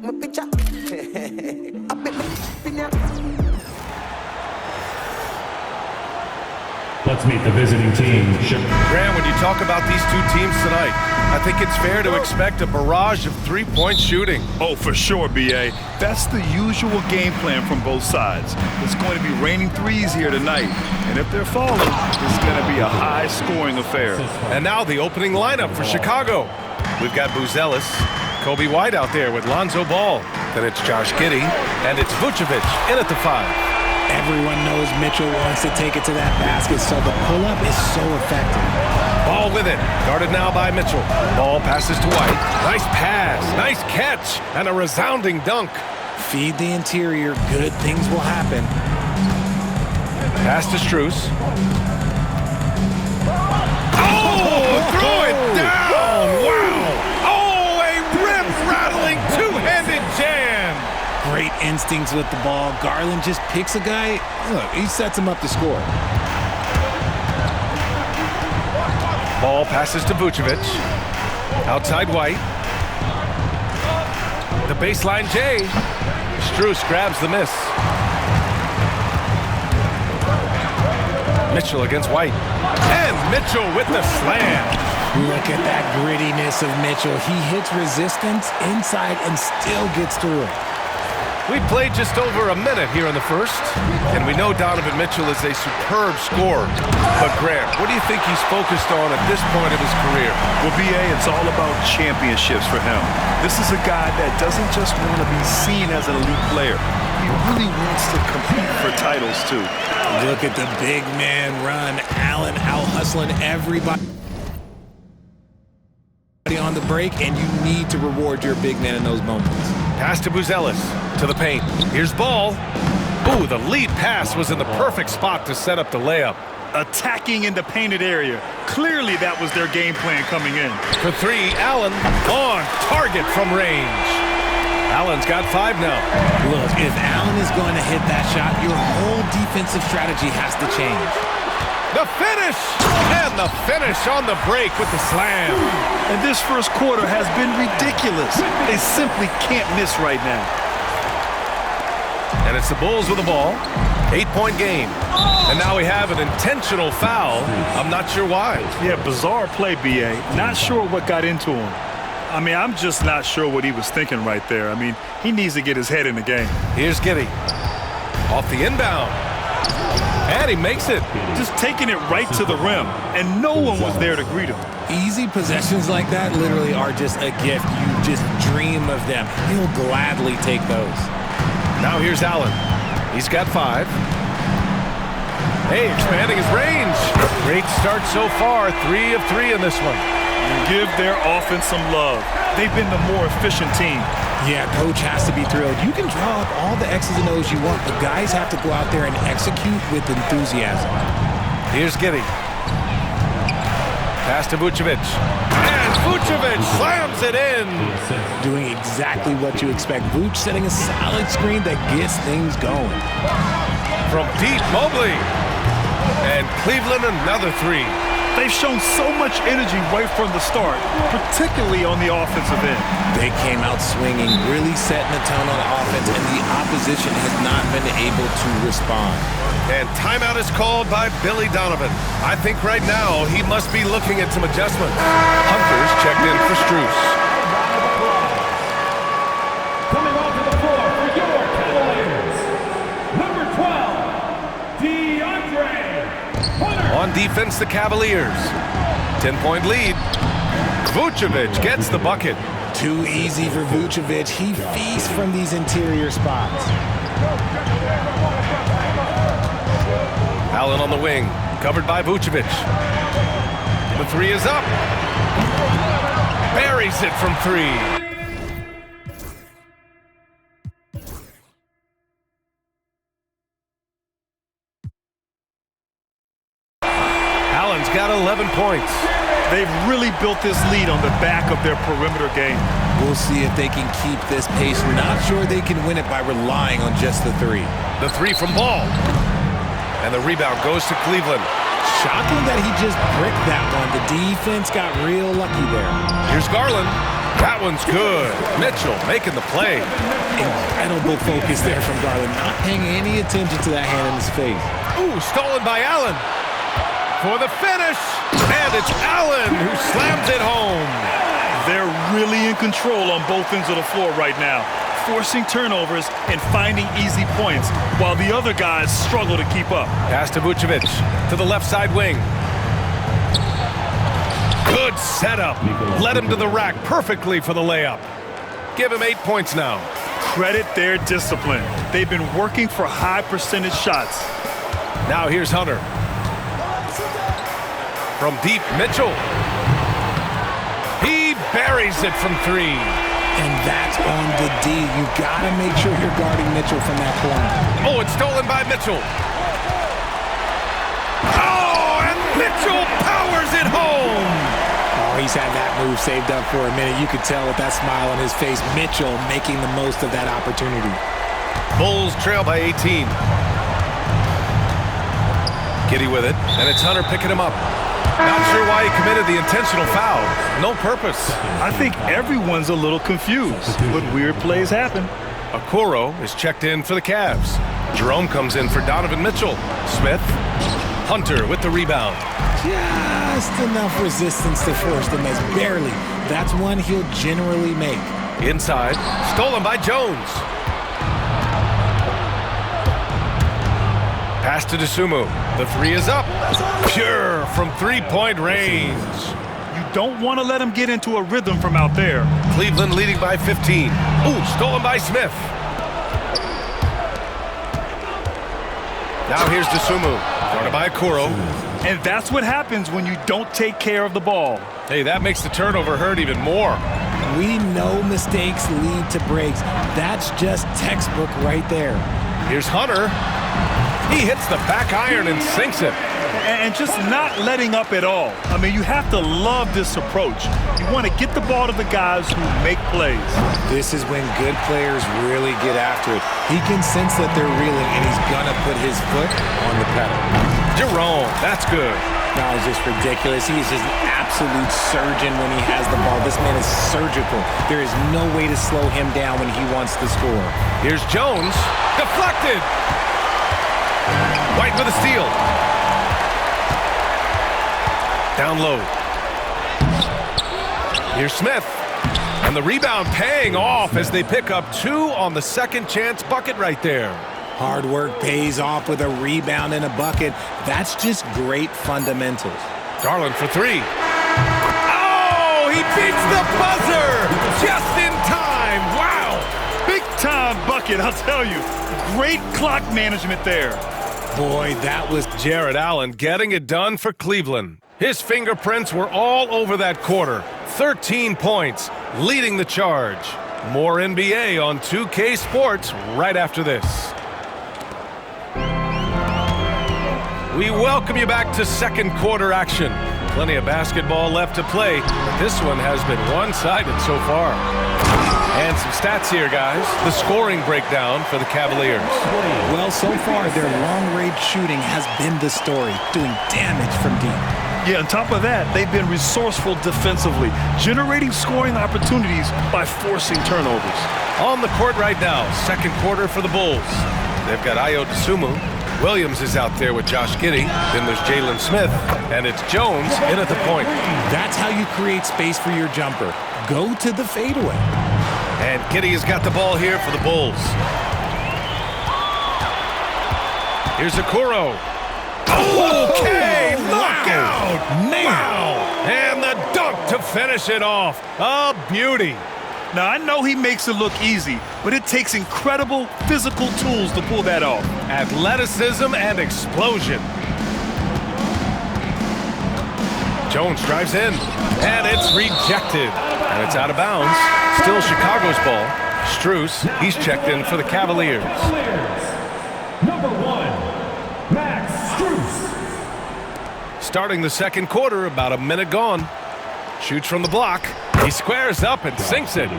Let's meet the visiting team. Graham, when you talk about these two teams tonight, I think it's fair to expect a barrage of three-point shooting. Oh, for sure, B.A. That's the usual game plan from both sides. It's going to be raining threes here tonight, and if they're falling, it's going to be a high-scoring affair. And now the opening lineup for Chicago. We've got Buzelis, Kobe White out there with Lonzo Ball. Then it's Josh Giddey, and it's Vucevic in at the 5. Everyone knows Mitchell wants to take it to that basket, so the pull-up is so effective. Ball with it, guarded now by Mitchell. Ball passes to White. Nice pass, nice catch, and a resounding dunk. Feed the interior, good things will happen. Pass to Strus. Oh, throw it down! Wow! Oh, a rim-rattling two-handed jam! Great instincts with the ball. Garland just picks a guy. Look, he sets him up to score. Ball passes to Vucevic. Outside White. The baseline J. Strus grabs the miss. Mitchell against White. And Mitchell with the slam. Look at that grittiness of Mitchell. He hits resistance inside and still gets through it. We played just over a minute here in the first, and we know Donovan Mitchell is a superb scorer. But Graham, what do you think he's focused on at this point of his career? Well, B.A., it's all about championships for him. This is a guy that doesn't just want to be seen as an elite player. He really wants to compete for titles, too. Look at the big man run. Allen out-hustling everybody on the break, and you need to reward your big man in those moments. Pass to Buzelis, to the paint. Here's Ball. Ooh, the lead pass was in the perfect spot to set up the layup. Attacking in the painted area. Clearly that was their game plan coming in. For 3, Allen on target from range. Allen's got 5 now. Look, if Allen is going to hit that shot, your whole defensive strategy has to change. The finish! And the finish on the break with the slam. And this first quarter has been ridiculous. They simply can't miss right now. And it's the Bulls with the ball. 8-point game. And now we have an intentional foul. I'm not sure why. Yeah, bizarre play, B.A. Not sure what got into him. I mean, I'm just not sure what he was thinking right there. I mean, he needs to get his head in the game. Here's Giddey. Off the inbound. And he makes it. Just taking it right to the rim, and no one was there to greet him. Easy possessions like that literally are just a gift. You just dream of them. He'll gladly take those. Now here's Allen. He's got 5. Hey, expanding his range. Great start so far. 3 of 3 in this one. Give their offense some love. They've been the more efficient team. Yeah, coach has to be thrilled. You can draw up all the X's and O's you want, but guys have to go out there and execute with enthusiasm. Here's Giddey. Pass to Vucevic. And Vucevic slams it in. Doing exactly what you expect. Vuce setting a solid screen that gets things going. From deep, Mobley. And Cleveland another 3. They've shown so much energy right from the start, particularly on the offensive end. They came out swinging, really setting the tone on offense, and the opposition has not been able to respond. And timeout is called by Billy Donovan. I think right now he must be looking at some adjustments. Hunter's checked in for Strus. Coming onto the floor for your Cavaliers, number 12, DeAndre Hunter. On defense, the Cavaliers. 10-point lead. Vucevic gets the bucket. Too easy for Vucevic. He feasts from these interior spots. Allen on the wing, covered by Vucevic. The 3 is up. Buries it from 3. Allen's got 11 points. They've really built this lead on the back of their perimeter game. We'll see if they can keep this pace. Not sure they can win it by relying on just the 3. The 3 from Ball. And the rebound goes to Cleveland. Shocking that he just bricked that one. The defense got real lucky there. Here's Garland. That one's good. Mitchell making the play. Incredible focus there from Garland, not paying any attention to that hand in his face. Ooh, stolen by Allen. For the finish. And it's Allen who slams it home. They're really in control on both ends of the floor right now, forcing turnovers and finding easy points, while the other guys struggle to keep up. Pass to Vucevic to the left side wing. Good setup. Led him to the rack perfectly for the layup. Give him 8 points now. Credit their discipline. They've been working for high percentage shots. Now here's Hunter. From deep, Mitchell. He buries it from 3. And that's on the D. You got to make sure you're guarding Mitchell from that corner. Oh, it's stolen by Mitchell. Oh, and Mitchell powers it home. Oh, he's had that move saved up for a minute. You could tell with that smile on his face, Mitchell making the most of that opportunity. Bulls trail by 18. Giddey with it, and it's Hunter picking him up. Not sure why he committed the intentional foul. No purpose. I think everyone's a little confused, but weird plays happen. Okoro is checked in for the Cavs. Jerome comes in for Donovan Mitchell. Smith. Hunter with the rebound. Just enough resistance to force them as barely. That's one he'll generally make. Inside. Stolen by Jones. Pass to Dosunmu. The 3 is up. Pure from 3-point range. You don't want to let him get into a rhythm from out there. Cleveland leading by 15. Ooh, stolen by Smith. Now here's Dosunmu. Guarded by Okoro. And that's what happens when you don't take care of the ball. Hey, that makes the turnover hurt even more. We know mistakes lead to breaks. That's just textbook right there. Here's Hunter. He hits the back iron and sinks it. And just not letting up at all. I mean, you have to love this approach. You want to get the ball to the guys who make plays. This is when good players really get after it. He can sense that they're reeling, and he's going to put his foot on the pedal. Jerome, that's good. That was just ridiculous. He is just an absolute surgeon when he has the ball. This man is surgical. There is no way to slow him down when he wants to score. Here's Jones. Deflected. White with a steal. Down low. Here's Smith. And the rebound paying off as they pick up 2 on the second chance bucket right there. Hard work pays off with a rebound and a bucket. That's just great fundamentals. Garland for 3. Oh, he beats the buzzer just in time. Wow. Big time bucket, I'll tell you. Great clock management there. Boy, that was Jarrett Allen getting it done for Cleveland. His fingerprints were all over that quarter. 13 points, leading the charge. More NBA on 2K Sports right after this. We welcome you back to second quarter action. Plenty of basketball left to play, but this one has been one-sided so far. And some stats here, guys. The scoring breakdown for the Cavaliers. Well, so far, their long-range shooting has been the story, doing damage from deep. Yeah, on top of that, they've been resourceful defensively, generating scoring opportunities by forcing turnovers. On the court right now, second quarter for the Bulls. They've got Ayo Dosunmu. Williams is out there with Josh Giddey. Then there's Jalen Smith. And it's Jones in at the point. That's how you create space for your jumper. Go to the fadeaway. And Giddey has got the ball here for the Bulls. Here's Okoro. Okay, knockout! Man. Wow! And the dunk to finish it off. A beauty. Now, I know he makes it look easy, but it takes incredible physical tools to pull that off. Athleticism and explosion. Jones drives in, and it's rejected. And it's out of bounds. Still Chicago's ball. Strus, he's checked in for the Cavaliers. Number 1, Max Strus. Starting the second quarter, about a minute gone. Shoots from the block. He squares up and sinks it.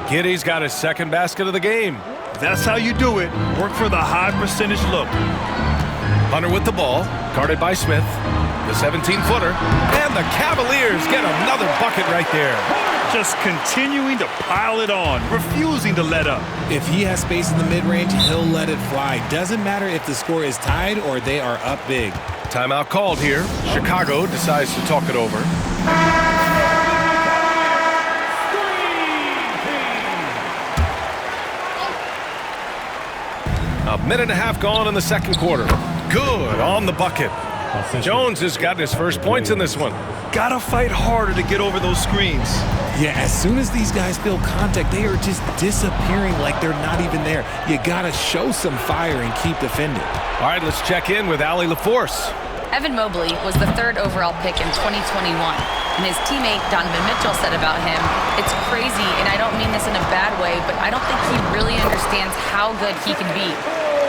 Giddey's got his second basket of the game. That's how you do it. Work for the high percentage look. Hunter with the ball, guarded by Smith. The 17-footer. And the Cavaliers get another bucket right there. just continuing to pile it on, refusing to let up. If he has space in the mid-range, he'll let it fly. Doesn't matter if the score is tied or they are up big. Timeout called here. Chicago decides to talk it over. A minute and a half gone in the second quarter. Good on the bucket. Jones has got his first points in this one. Gotta fight harder to get over those screens. Yeah, as soon as these guys feel contact, they are just disappearing like they're not even there. You gotta show some fire and keep defending. All right, let's check in with Allie LaForce. Evan Mobley was the 3rd overall pick in 2021, and his teammate Donovan Mitchell said about him, "It's crazy, and I don't mean this in a bad way, but I don't think he really understands how good he can be.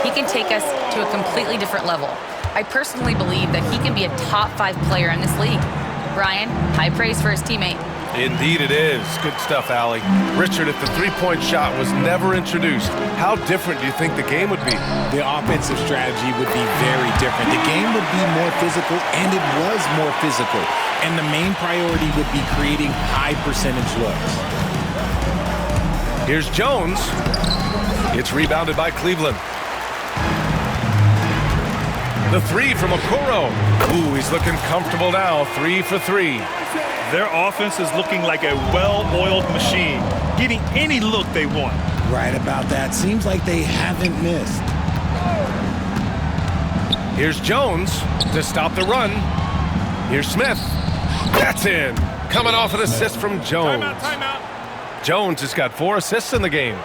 He can take us to a completely different level. I personally believe that he can be a top 5 player in this league." Brian, high praise for his teammate. Indeed it is. Good stuff, Allie. Richard, if the three-point shot was never introduced, how different do you think the game would be? The offensive strategy would be very different. The game would be more physical, and it was more physical. And the main priority would be creating high percentage looks. Here's Jones. It's rebounded by Cleveland. The three from Okoro. Ooh, he's looking comfortable now. 3 for 3. Their offense is looking like a well-oiled machine, getting any look they want. Right about that. Seems like they haven't missed. Here's Jones to stop the run. Here's Smith. That's in. Coming off an assist from Jones. Timeout. Jones has got 4 assists in the game.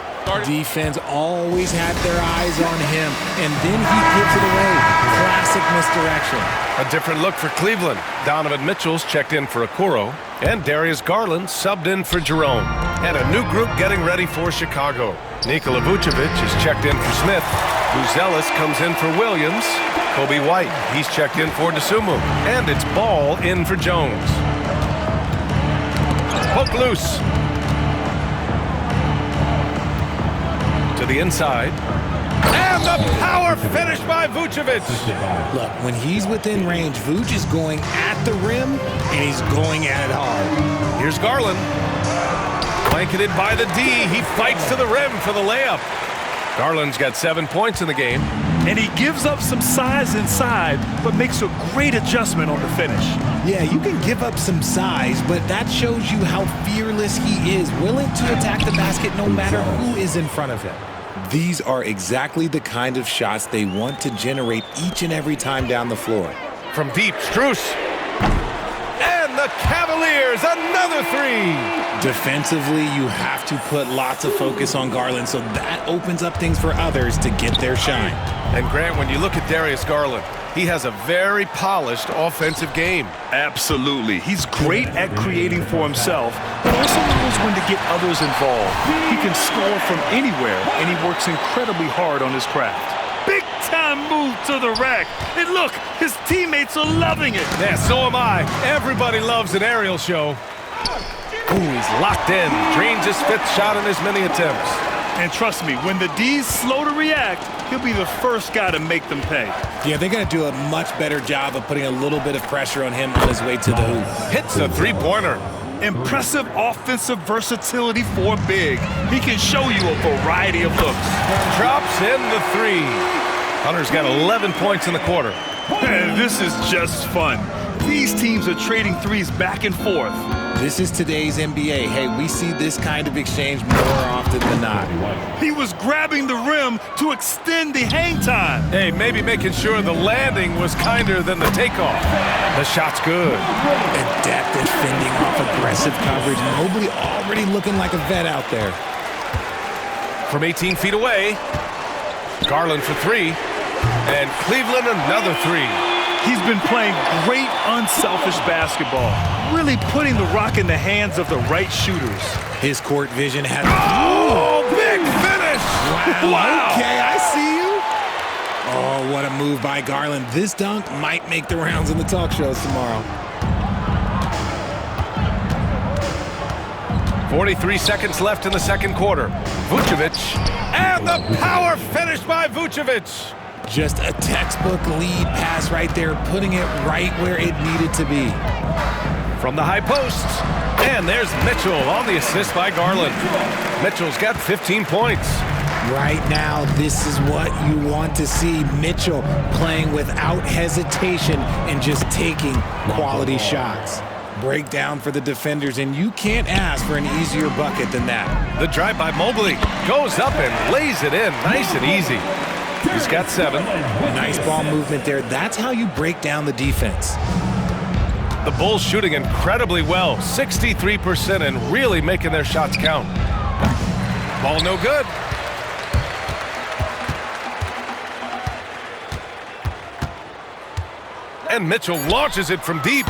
Defense always had their eyes on him, and then he gives it away. Classic misdirection. A different look for Cleveland. Donovan Mitchell's checked in for Okoro, and Darius Garland subbed in for Jerome. And a new group getting ready for Chicago. Nikola Vucevic is checked in for Smith. Buzelis comes in for Williams. Kobe White, he's checked in for DeSumo. And it's Ball in for Jones. Poke loose. To the inside. And the power finish by Vucevic. Look, when he's within range, Vuce is going at the rim, and he's going at it hard. Here's Garland. Blanketed by the D. He fights to the rim for the layup. Garland's got 7 points in the game. And he gives up some size inside, but makes a great adjustment on the finish. Yeah, you can give up some size, but that shows you how fearless he is, willing to attack the basket no matter who is in front of him. These are exactly the kind of shots they want to generate each and every time down the floor. From deep, Strus. And the Cavaliers, another 3. Defensively, you have to put lots of focus on Garland, so that opens up things for others to get their shine. And Grant, when you look at Darius Garland, he has a very polished offensive game. Absolutely. He's great at creating for himself, but also knows when to get others involved. He can score from anywhere, and he works incredibly hard on his craft. Big-time move to the rack. And look, his teammates are loving it. Yeah, so am I. Everybody loves an aerial show. Ooh, he's locked in. Drains his 5th shot in as many attempts. And trust me, when the D's slow to react, he'll be the first guy to make them pay. Yeah, they're going to do a much better job of putting a little bit of pressure on him on his way to the hoop. Hits a 3-pointer. Impressive offensive versatility for big. He can show you a variety of looks. Drops in the 3. Hunter's got 11 points in the quarter. This is just fun. These teams are trading threes back and forth. This is today's NBA. Hey, we see this kind of exchange more often than not. He was grabbing the rim to extend the hang time. Hey, maybe making sure the landing was kinder than the takeoff. The shot's good. Adept at fending off aggressive coverage. Mobley already looking like a vet out there. From 18 feet away, Garland for 3. And Cleveland another 3. He's been playing great unselfish basketball, really putting the rock in the hands of the right shooters. His court vision had... Oh, big finish! Wow. Okay, I see you. Oh, what a move by Garland. This dunk might make the rounds in the talk shows tomorrow. 43 seconds left in the second quarter. Vucevic, and the power finish by Vucevic. Just a textbook lead pass right there, putting it right where it needed to be. From the high post, And there's Mitchell on the assist by Garland. Mitchell's got 15 points. Right now, this is what you want to see. Mitchell playing without hesitation and just taking quality shots. Breakdown for the defenders, and you can't ask for an easier bucket than that. The drive by Mobley goes up and lays it in nice and easy. He's got 7. Nice ball movement there. That's how you break down the defense. The Bulls shooting incredibly well, 63%, and really making their shots count. Ball no good. And Mitchell launches it from deep.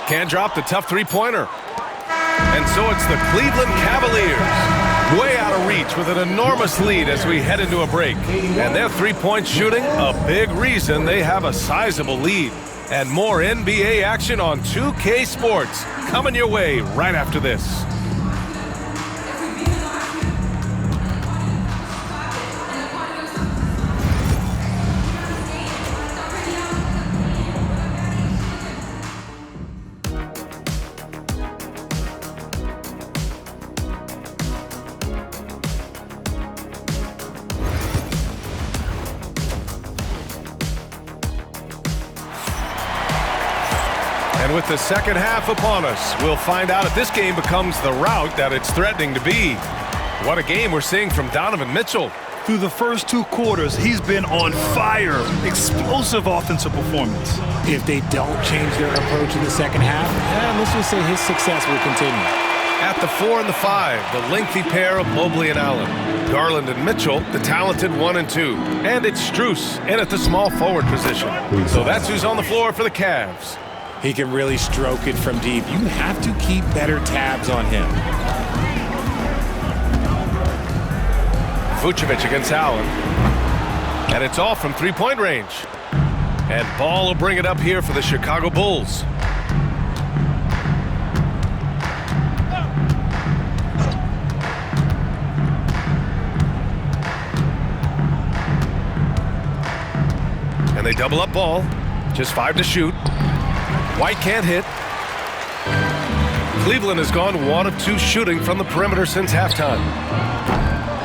Can't drop the tough three-pointer. And so it's the Cleveland Cavaliers, way out of reach with an enormous lead as we head into a break. And their three-point shooting, a big reason they have a sizable lead. And more NBA action on 2K Sports coming your way right after this. And with the second half upon us, we'll find out if this game becomes the rout that it's threatening to be. What a game we're seeing from Donovan Mitchell. Through the first 2 quarters, he's been on fire. Explosive offensive performance. If they don't change their approach in the second half, let's just say his success will continue. At the 4 and the 5, the lengthy pair of Mobley and Allen. Garland and Mitchell, the talented 1 and 2. And it's Strus in at the small forward position. So that's who's on the floor for the Cavs. He can really stroke it from deep. You have to keep better tabs on him. Vucevic against Allen. And it's all from three-point range. And Ball will bring it up here for the Chicago Bulls. And they double up Ball. Just 5 to shoot. White can't hit. Cleveland has gone 1 of 2 shooting from the perimeter since halftime.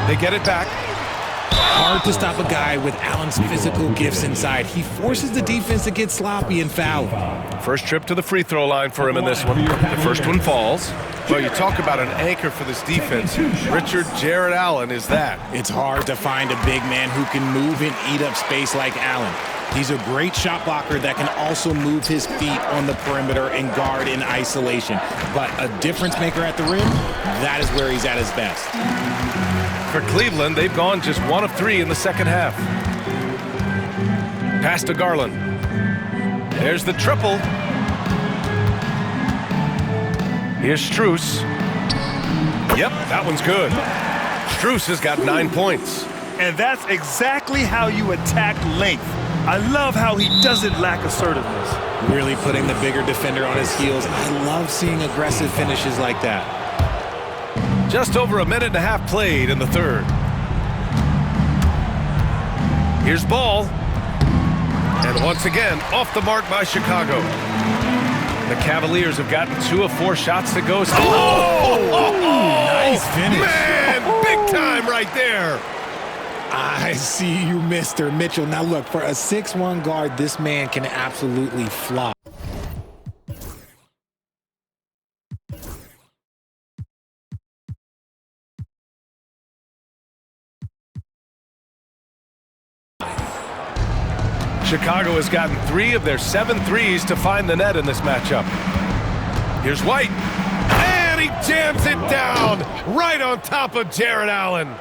They get it back. Hard to stop a guy with Allen's physical gifts inside. He forces the defense to get sloppy and foul. First trip to the free throw line for him in this one. The first one falls. Well, you talk about an anchor for this defense. Richard Jarrett Allen is that. It's hard to find a big man who can move and eat up space like Allen. He's a great shot blocker that can also move his feet on the perimeter and guard in isolation. But a difference maker at the rim, that is where he's at his best. For Cleveland, they've gone just 1 of 3 in the second half. Pass to Garland. There's the triple. Here's Strus. Yep, that one's good. Strus has got 9 points. And that's exactly how you attack length. I love how he doesn't lack assertiveness. Really putting the bigger defender on his heels. I love seeing aggressive finishes like that. Just over a minute and a half played in the third. Here's Ball. And once again, off the mark by Chicago. The Cavaliers have gotten 2 of 4 shots to go. Nice finish. Man, big time right there. I see you, Mr. Mitchell. Now look, for a 6'1" guard, this man can absolutely fly. Chicago has gotten 3 of their 7 threes to find the net in this matchup. Here's White. And he jams it down right on top of Jarrett Allen.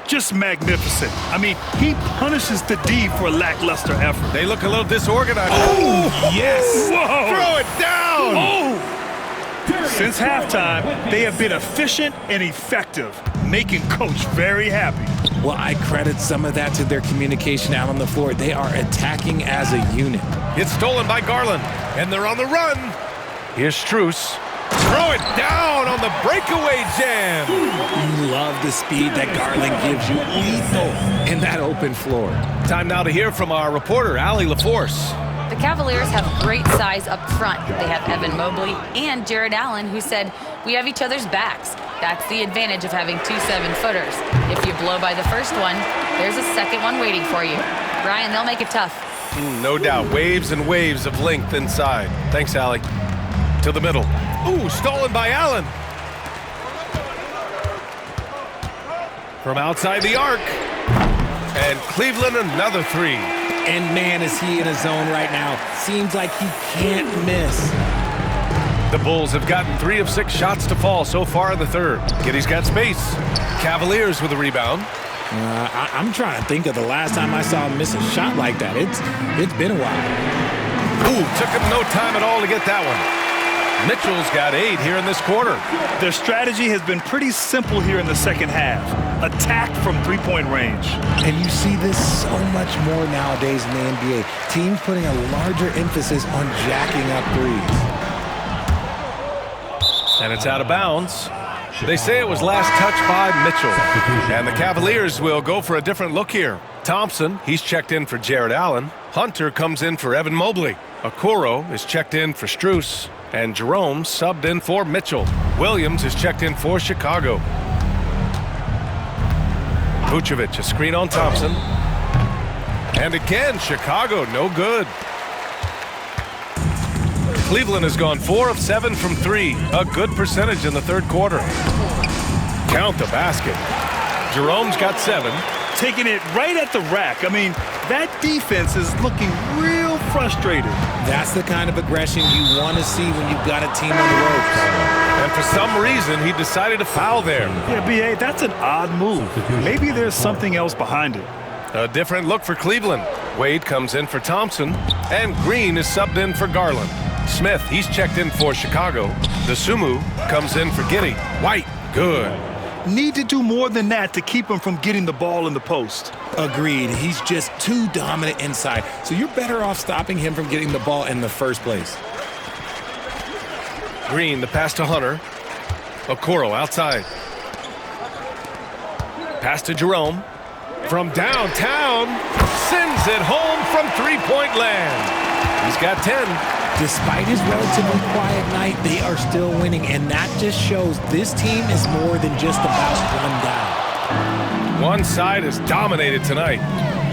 Just magnificent. I mean, he punishes the D for lackluster effort. They look a little disorganized. Oh, yes. Whoa. Throw it down. Oh. Since halftime, they have been efficient and effective, making Coach very happy. Well, I credit some of that to their communication out on the floor. They are attacking as a unit. It's stolen by Garland, and they're on the run. Here's Strus. Throw it down on the breakaway jam. You love the speed that Garland gives you. Lethal in that open floor. Time now to hear from our reporter, Allie LaForce. The Cavaliers have great size up front. They have Evan Mobley and Jarrett Allen, who said We have each other's backs. That's the advantage of having two 7-footers. If you blow by the first one, there's a second one waiting for you. Brian, they'll make it tough. No doubt. Waves and waves of length inside. Thanks, Allie. To the middle. Ooh, stolen by Allen. From outside the arc. And Cleveland another three. And man, is he in a zone right now. Seems like he can't miss. The Bulls have gotten 3 of 6 shots to fall so far in the third. Giddy's got space. Cavaliers with a rebound. I'm trying to think of the last time I saw him miss a shot like that. It's been a while. Ooh, took him no time at all to get that one. Mitchell's got 8 here in this quarter. Their strategy has been pretty simple here in the second half. Attack from three-point range. And you see this so much more nowadays in the NBA. Teams putting a larger emphasis on jacking up threes. And it's out of bounds. They say it was last touched by Mitchell. And the Cavaliers will go for a different look here. Thompson, he's checked in for Jared Allen. Hunter comes in for Evan Mobley. Okoro is checked in for Strus. And Jerome subbed in for Mitchell. Williams is checked in for Chicago. Vucevic, a screen on Thompson. And again, Chicago, no good. Cleveland has gone 4 of 7 from 3. A good percentage in the third quarter. Count the basket. Jerome's got 7. Taking it right at the rack. I mean, that defense is looking real frustrated. That's the kind of aggression you want to see when you've got a team on the ropes. And for some reason, he decided to foul there. Yeah, B.A., that's an odd move. Maybe there's something else behind it. A different look for Cleveland. Wade comes in for Thompson. And Green is subbed in for Garland. Smith, he's checked in for Chicago. Dosunmu comes in for Giddey. White, good. Need to do more than that to keep him from getting the ball in the post. Agreed. He's just too dominant inside. So you're better off stopping him from getting the ball in the first place. Green, the pass to Hunter. Okoro outside. Pass to Jerome. From downtown, sends it home from three-point land. He's got 10. Despite his relatively quiet night, they are still winning, and that just shows this team is more than just about one guy. One side is dominated tonight.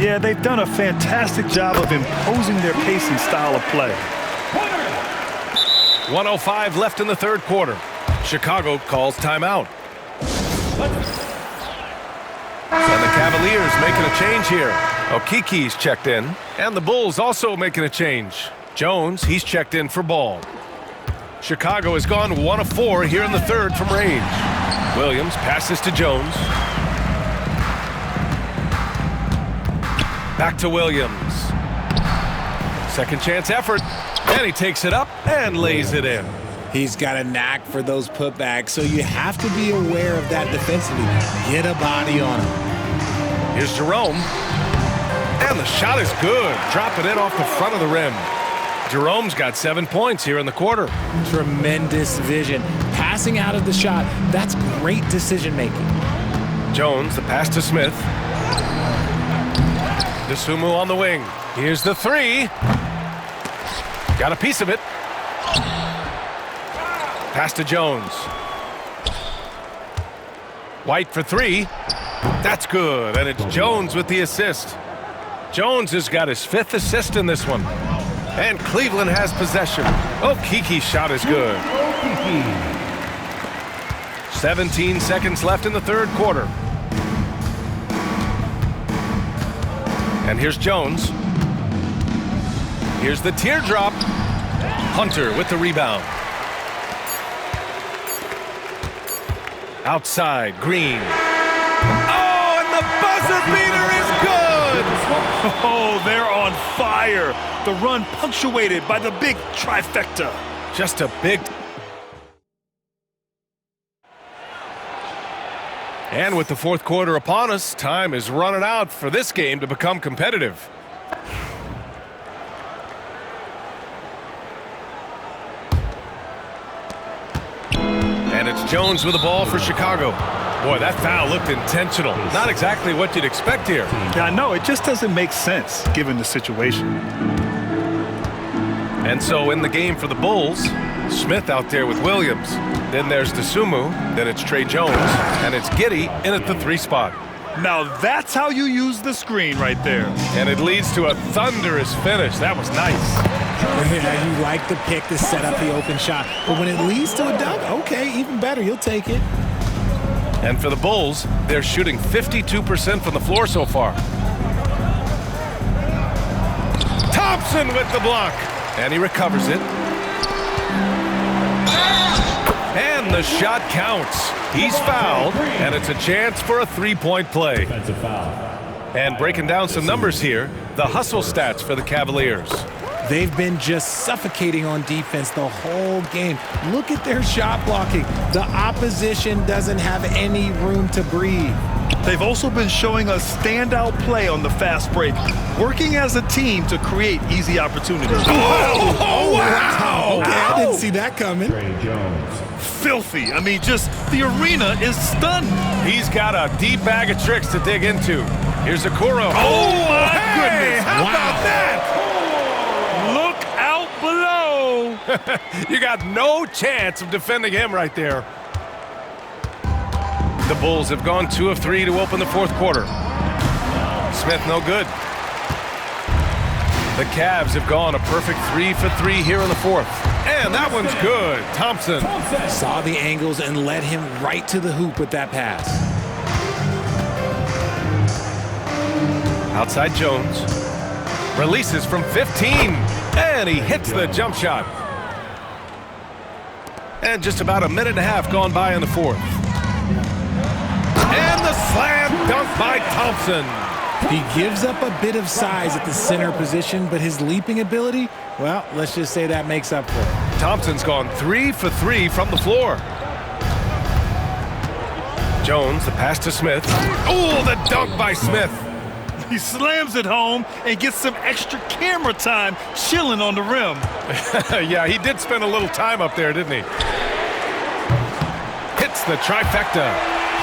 Yeah, they've done a fantastic job of imposing their pace and style of play. 1:05 left in the third quarter. Chicago calls timeout. And the Cavaliers making a change here. Okiki's checked in, and the Bulls also making a change. Jones, he's checked in for Ball. Chicago has gone 1 of 4 here in the third from range. Williams passes to Jones. Back to Williams. Second chance effort. And he takes it up and lays it in. He's got a knack for those putbacks, so you have to be aware of that defensively. Get a body on him. Here's Jerome. And the shot is good. Dropping it off the front of the rim. Jerome's got 7 points here in the quarter. Tremendous vision. Passing out of the shot, that's great decision making. Jones, the pass to Smith. Dosunmu on the wing. Here's the 3. Got a piece of it. Pass to Jones. White for 3. That's good, and it's Jones with the assist. Jones has got his 5th assist in this one. And Cleveland has possession. Okiki's shot is good. 17 seconds left in the third quarter. And here's Jones. Here's the teardrop. Hunter with the rebound. Outside, Green. Oh, and the buzzer beater is good! Oh, they're on fire. The run punctuated by the big trifecta. Just a big... And with the fourth quarter upon us, time is running out for this game to become competitive. And it's Jones with the ball for Chicago. Boy, that foul looked intentional. Not exactly what you'd expect here. Yeah, I know. It just doesn't make sense given the situation. And so in the game for the Bulls, Smith out there with Williams. Then there's DeSumo. Then it's Trey Jones. And it's Giddey in at the 3 spot. Now that's how you use the screen right there. And it leads to a thunderous finish. That was nice. Yeah, you like the pick to set up the open shot. But when it leads to a dunk, okay, even better. You'll take it. And for the Bulls, they're shooting 52% from the floor so far. Thompson with the block. And he recovers it. And the shot counts. He's fouled, and it's a chance for a 3-point play. Defensive foul. And breaking down some numbers here, the hustle stats for the Cavaliers. They've been just suffocating on defense the whole game. Look at their shot blocking. The opposition doesn't have any room to breathe. They've also been showing a standout play on the fast break, working as a team to create easy opportunities. Oh, wow! Okay, I didn't see that coming. Trey Jones. Filthy. I mean, just the arena is stunned. He's got a deep bag of tricks to dig into. Here's Okoro. Oh, my goodness. How about that? Look out below. You got no chance of defending him right there. The Bulls have gone 2 of 3 to open the 4th quarter. Smith no good. The Cavs have gone a perfect 3 for 3 here in the 4th. And that one's good. Thompson. Saw the angles and led him right to the hoop with that pass. Outside Jones. Releases from 15. And he hits the jump shot. And just about a minute and a half gone by in the 4th. And the slam dunk by Thompson. He gives up a bit of size at the center position, but his leaping ability, well, let's just say that makes up for it. Thompson's gone 3 for 3 from the floor. Jones, the pass to Smith. Oh, the dunk by Smith. He slams it home and gets some extra camera time chilling on the rim. Yeah, he did spend a little time up there, didn't he? Hits the trifecta.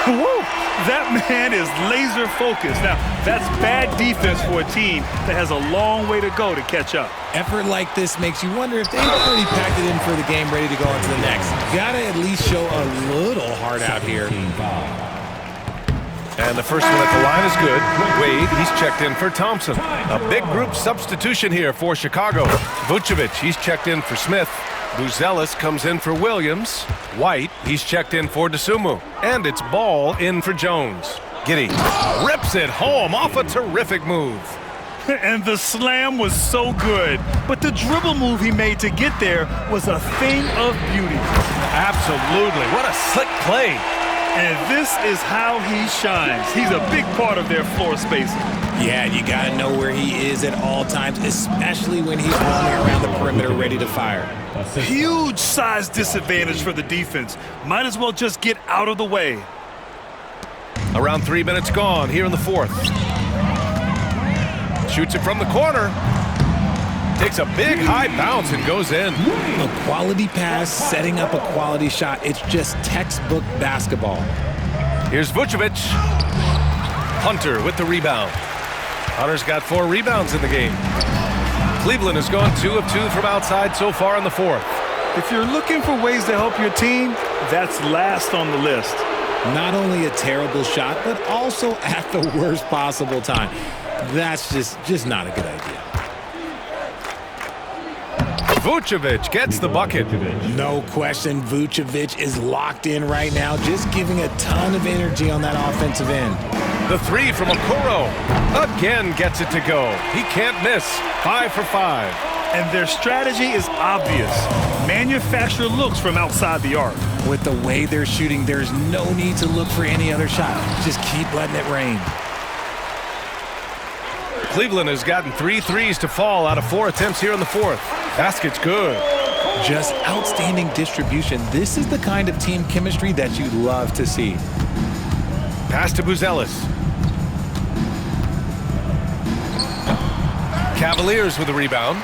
Woo! That man is laser focused. Now, that's bad defense for a team that has a long way to go to catch up. Effort like this makes you wonder if they've already packed it in for the game ready to go on to the next. Gotta at least show a little heart out here. And the first one at the line is good. Wade, he's checked in for Thompson. A big group substitution here for Chicago. Vucevic, he's checked in for Smith. Buzelis comes in for Williams. White, he's checked in for DeSumo. And it's Ball in for Jones. Giddey rips it home off a terrific move. And the slam was so good. But the dribble move he made to get there was a thing of beauty. Absolutely. What a slick play. And this is how he shines. He's a big part of their floor spacing. Yeah, you gotta know where he is at all times, especially when he's roaming around the perimeter ready to fire. Huge size disadvantage for the defense. Might as well just get out of the way. Around 3 minutes gone here in the 4th. Shoots it from the corner. Takes a big high bounce and goes in. A quality pass, setting up a quality shot. It's just textbook basketball. Here's Vucevic. Hunter with the rebound. Hunter's got 4 rebounds in the game. Cleveland has gone 2 of 2 from outside so far in the 4th. If you're looking for ways to help your team, that's last on the list. Not only a terrible shot, but also at the worst possible time. That's just not a good idea. Vucevic gets the bucket. No question, Vucevic is locked in right now, just giving a ton of energy on that offensive end. The 3 from Okoro again gets it to go. He can't miss. 5 for 5. And their strategy is obvious. Manufacture looks from outside the arc. With the way they're shooting, there's no need to look for any other shot. Just keep letting it rain. Cleveland has gotten 3 threes to fall out of 4 attempts here in the 4th. Basket's good. Just outstanding distribution. This is the kind of team chemistry that you love to see. Pass to Buzelis. Cavaliers with the rebound.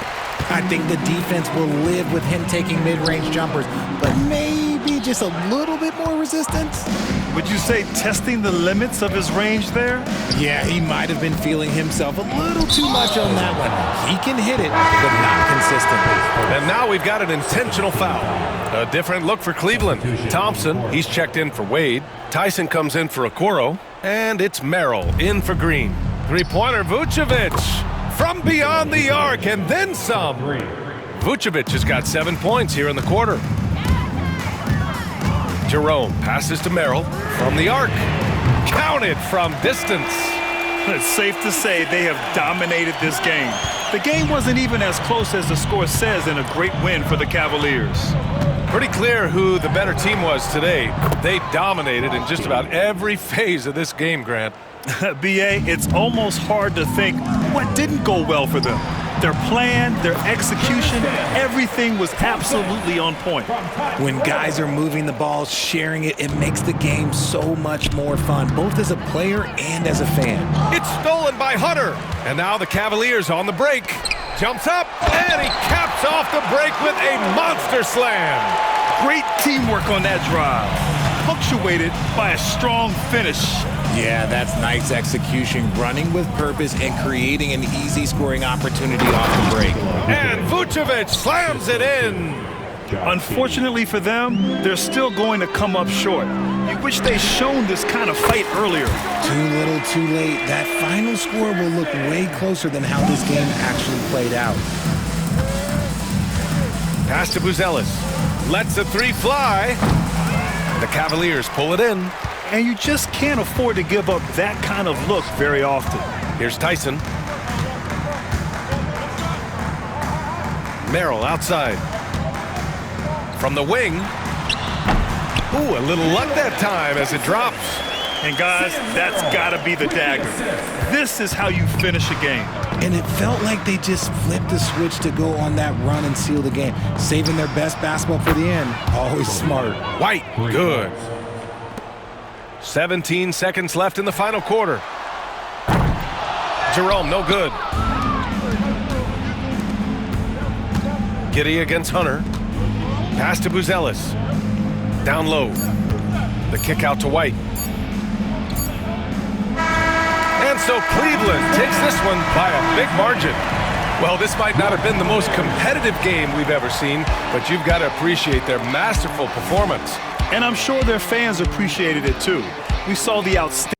I think the defense will live with him taking mid-range jumpers, but maybe just a little bit more resistance. Would you say testing the limits of his range there? Yeah, he might have been feeling himself a little too much on that one. He can hit it, but not consistently. And now we've got an intentional foul. A different look for Cleveland. Thompson, he's checked in for Wade. Tyson comes in for Okoro. And it's Merrill in for Green. Three-pointer, Vucevic. From beyond the arc, and then some. Vucevic has got 7 points here in the quarter. Jerome passes to Merrill from the arc. Counted from distance. It's safe to say they have dominated this game. The game wasn't even as close as the score says in a great win for the Cavaliers. Pretty clear who the better team was today. They dominated in just about every phase of this game, Grant. B.A., it's almost hard to think what didn't go well for them. Their plan, their execution, everything was absolutely on point. When guys are moving the ball, sharing it, it makes the game so much more fun, both as a player and as a fan. It's stolen by Hunter. And now the Cavaliers on the break. Jumps up, and he caps off the break with a monster slam. Great teamwork on that drive, punctuated by a strong finish. Yeah, that's nice execution, running with purpose and creating an easy scoring opportunity off the break. And Vucevic slams it in. Unfortunately for them, they're still going to come up short. You wish they'd shown this kind of fight earlier. Too little, too late. That final score will look way closer than how this game actually played out. Pass to Buzelis. Lets the three fly. The Cavaliers pull it in. And you just can't afford to give up that kind of look very often. Here's Tyson. Merrill outside. From the wing. Ooh, a little luck that time as it drops. And guys, that's got to be the dagger. This is how you finish a game. And it felt like they just flipped the switch to go on that run and seal the game, saving their best basketball for the end. Always smart. White, good. 17 seconds left in the final quarter. Jerome, no good. Giddey against Hunter. Pass to Buzelis. Down low. The kick out to White. And so Cleveland takes this one by a big margin. Well, this might not have been the most competitive game we've ever seen, but you've got to appreciate their masterful performance. And I'm sure their fans appreciated it too. We saw the outstanding